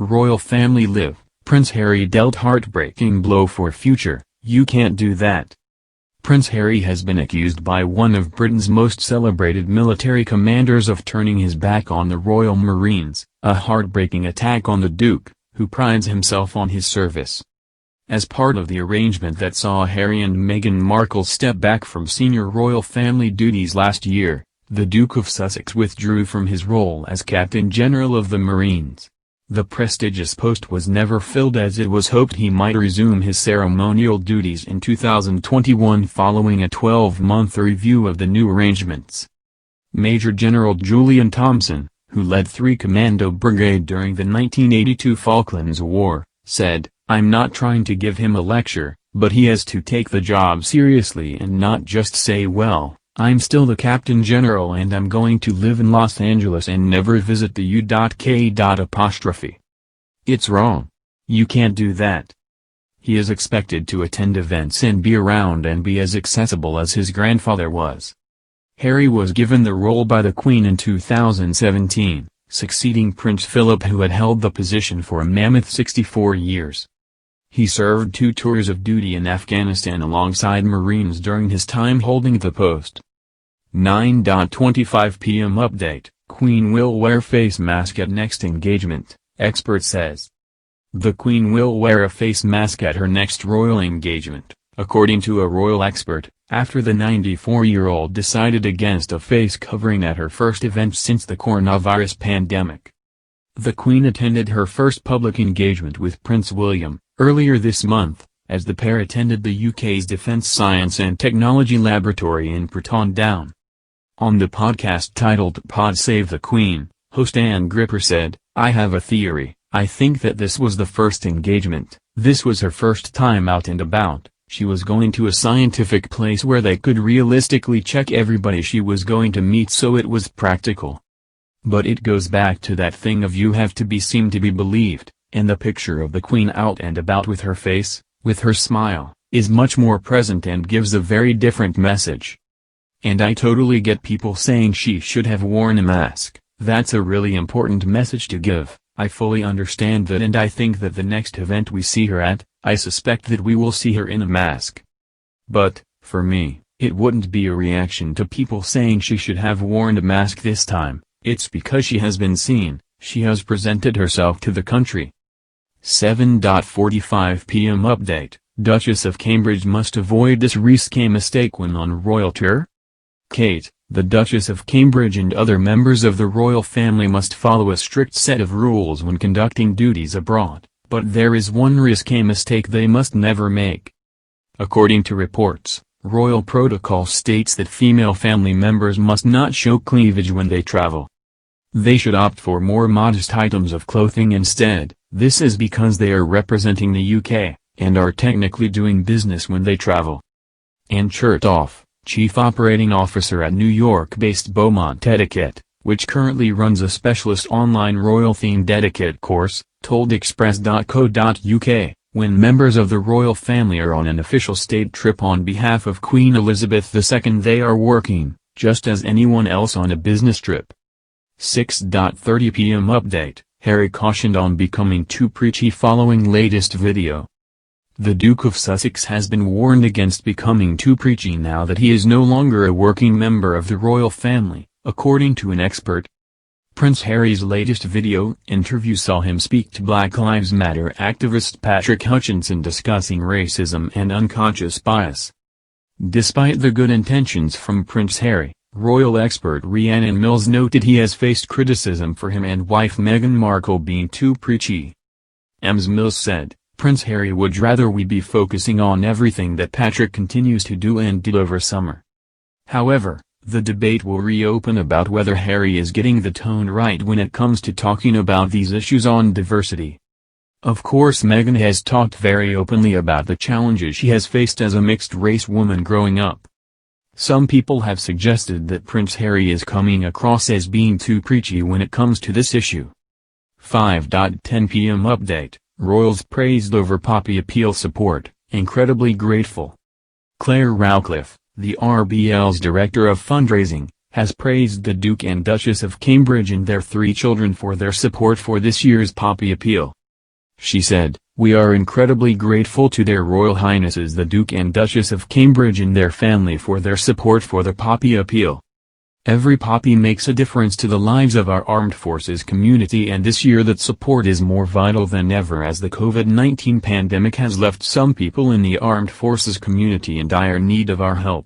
Royal family live. Prince Harry dealt heartbreaking blow for future. You can't do that. Prince Harry has been accused by one of Britain's most celebrated military commanders of turning his back on the Royal Marines, a heartbreaking attack on the Duke, who prides himself on his service. As part of the arrangement that saw Harry and Meghan Markle step back from senior royal family duties last year, the Duke of Sussex withdrew from his role as Captain General of the Marines. The prestigious post was never filled as it was hoped he might resume his ceremonial duties in 2021 following a 12-month review of the new arrangements. Major General Julian Thompson, who led 3 Commando Brigade during the 1982 Falklands War, said, "I'm not trying to give him a lecture, but he has to take the job seriously and not just say, well, I'm still the Captain General and I'm going to live in Los Angeles and never visit the U.K. It's wrong. You can't do that." He is expected to attend events and be around and be as accessible as his grandfather was. Harry was given the role by the Queen in 2017, succeeding Prince Philip, who had held the position for a mammoth 64 years. He served 2 tours of duty in Afghanistan alongside Marines during his time holding the post. 9:25 p.m. Update: Queen will wear face mask at next engagement, expert says. The Queen will wear a face mask at her next royal engagement, according to a royal expert, after the 94-year-old decided against a face covering at her first event since the coronavirus pandemic. The Queen attended her first public engagement with Prince William, earlier this month, as the pair attended the UK's Defence Science and Technology Laboratory in Porton Down. On the podcast titled Pod Save the Queen, host Anne Gripper said, "I have a theory. I think that this was the first engagement. This was her first time out and about. She was going to a scientific place where they could realistically check everybody she was going to meet, so it was practical. But it goes back to that thing of you have to be seen to be believed, and the picture of the Queen out and about with her face, with her smile, is much more present and gives a very different message. And I totally get people saying she should have worn a mask. That's a really important message to give. I fully understand that, and I think that the next event we see her at, I suspect that we will see her in a mask. But, for me, it wouldn't be a reaction to people saying she should have worn a mask this time. It's because she has been seen, she has presented herself to the country." 7:45 p.m. Update: Duchess of Cambridge must avoid this risque mistake when on royal tour? Kate, the Duchess of Cambridge and other members of the royal family must follow a strict set of rules when conducting duties abroad, but there is one risque mistake they must never make. According to reports, royal protocol states that female family members must not show cleavage when they travel. They should opt for more modest items of clothing instead. This is because they are representing the UK, and are technically doing business when they travel. Anne Chertoff, Chief Operating Officer at New York-based Beaumont Etiquette, which currently runs a specialist online royal-themed etiquette course, told Express.co.uk, when members of the royal family are on an official state trip on behalf of Queen Elizabeth II, they are working, just as anyone else on a business trip. 6:30 p.m. Update: Harry cautioned on becoming too preachy following latest video. The Duke of Sussex has been warned against becoming too preachy now that he is no longer a working member of the royal family, according to an expert. Prince Harry's latest video interview saw him speak to Black Lives Matter activist Patrick Hutchinson discussing racism and unconscious bias. Despite the good intentions from Prince Harry, royal expert Rhiannon Mills noted he has faced criticism for him and wife Meghan Markle being too preachy. Mills said, "Prince Harry would rather we be focusing on everything that Patrick continues to do and did over summer." However, the debate will reopen about whether Harry is getting the tone right when it comes to talking about these issues on diversity. Of course, Meghan has talked very openly about the challenges she has faced as a mixed-race woman growing up. Some people have suggested that Prince Harry is coming across as being too preachy when it comes to this issue. 5:10 p.m. Update: Royals praised over Poppy appeal support, incredibly grateful. Claire Rowcliffe, the RBL's Director of Fundraising, has praised the Duke and Duchess of Cambridge and their 3 children for their support for this year's Poppy Appeal. She said, "We are incredibly grateful to their Royal Highnesses the Duke and Duchess of Cambridge and their family for their support for the Poppy Appeal. Every poppy makes a difference to the lives of our armed forces community, and this year that support is more vital than ever as the COVID-19 pandemic has left some people in the armed forces community in dire need of our help.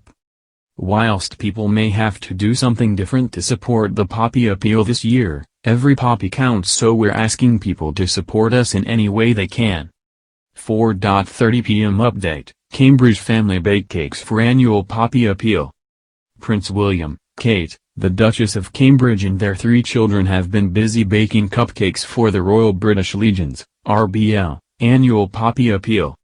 Whilst people may have to do something different to support the Poppy Appeal this year, every poppy counts, so we're asking people to support us in any way they can." 4:30 p.m. Update: Cambridge family bake cakes for annual Poppy Appeal. Prince William, Kate, the Duchess of Cambridge and their 3 children have been busy baking cupcakes for the Royal British Legion's (RBL) annual Poppy Appeal.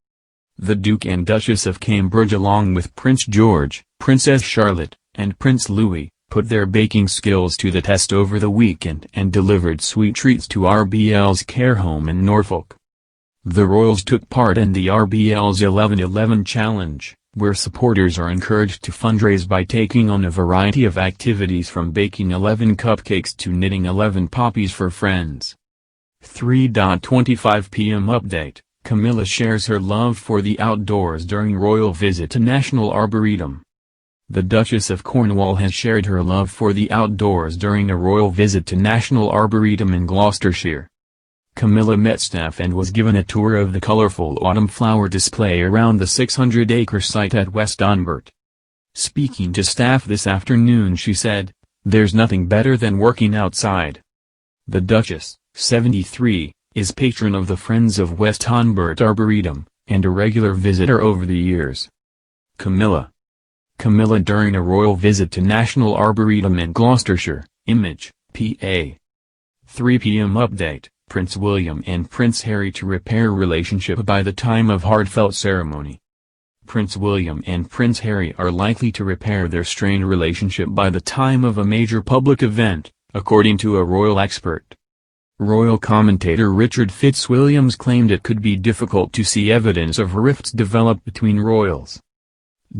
The Duke and Duchess of Cambridge, along with Prince George, Princess Charlotte, and Prince Louis, put their baking skills to the test over the weekend and delivered sweet treats to RBL's care home in Norfolk. The royals took part in the RBL's 11-11 Challenge, where supporters are encouraged to fundraise by taking on a variety of activities from baking 11 cupcakes to knitting 11 poppies for friends. 3:25 p.m. Update: Camilla shares her love for the outdoors during royal visit to National Arboretum. The Duchess of Cornwall has shared her love for the outdoors during a royal visit to National Arboretum in Gloucestershire. Camilla met staff and was given a tour of the colourful autumn flower display around the 600-acre site at West Donbert. Speaking to staff this afternoon, she said, "There's nothing better than working outside." The Duchess, 73, is patron of the Friends of West Donbert Arboretum, and a regular visitor over the years. Camilla during a royal visit to National Arboretum in Gloucestershire, Image, PA. 3 p.m. Update: Prince William and Prince Harry to repair relationship by the time of heartfelt ceremony. Prince William and Prince Harry are likely to repair their strained relationship by the time of a major public event, according to a royal expert. Royal commentator Richard Fitzwilliams claimed it could be difficult to see evidence of rifts develop between royals.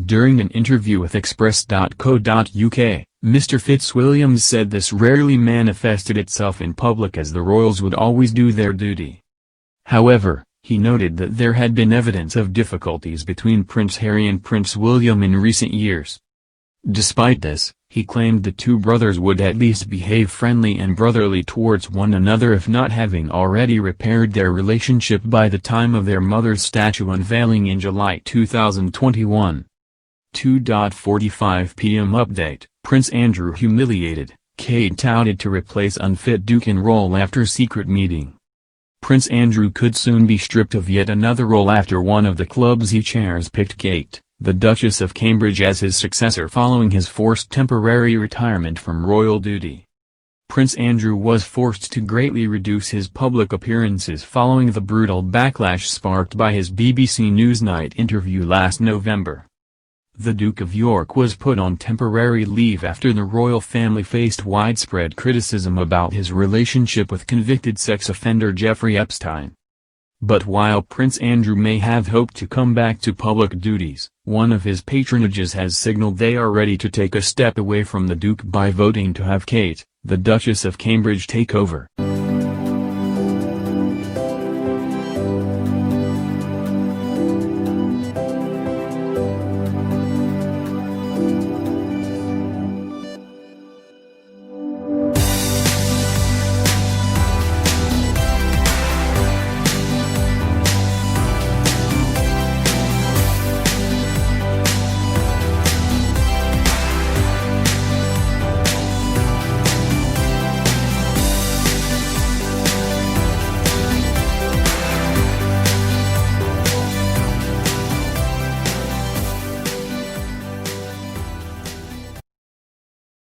During an interview with Express.co.uk, Mr. Fitzwilliams said this rarely manifested itself in public as the royals would always do their duty. However, he noted that there had been evidence of difficulties between Prince Harry and Prince William in recent years. Despite this, he claimed the 2 brothers would at least behave friendly and brotherly towards one another, if not having already repaired their relationship by the time of their mother's statue unveiling in July 2021. 2:45 p.m. Update: Prince Andrew humiliated, Kate touted to replace unfit Duke in role after secret meeting. Prince Andrew could soon be stripped of yet another role after one of the clubs he chairs picked Kate, the Duchess of Cambridge, as his successor following his forced temporary retirement from royal duty. Prince Andrew was forced to greatly reduce his public appearances following the brutal backlash sparked by his BBC Newsnight interview last November. The Duke of York was put on temporary leave after the royal family faced widespread criticism about his relationship with convicted sex offender Jeffrey Epstein. But while Prince Andrew may have hoped to come back to public duties, one of his patronages has signaled they are ready to take a step away from the Duke by voting to have Kate, the Duchess of Cambridge, take over.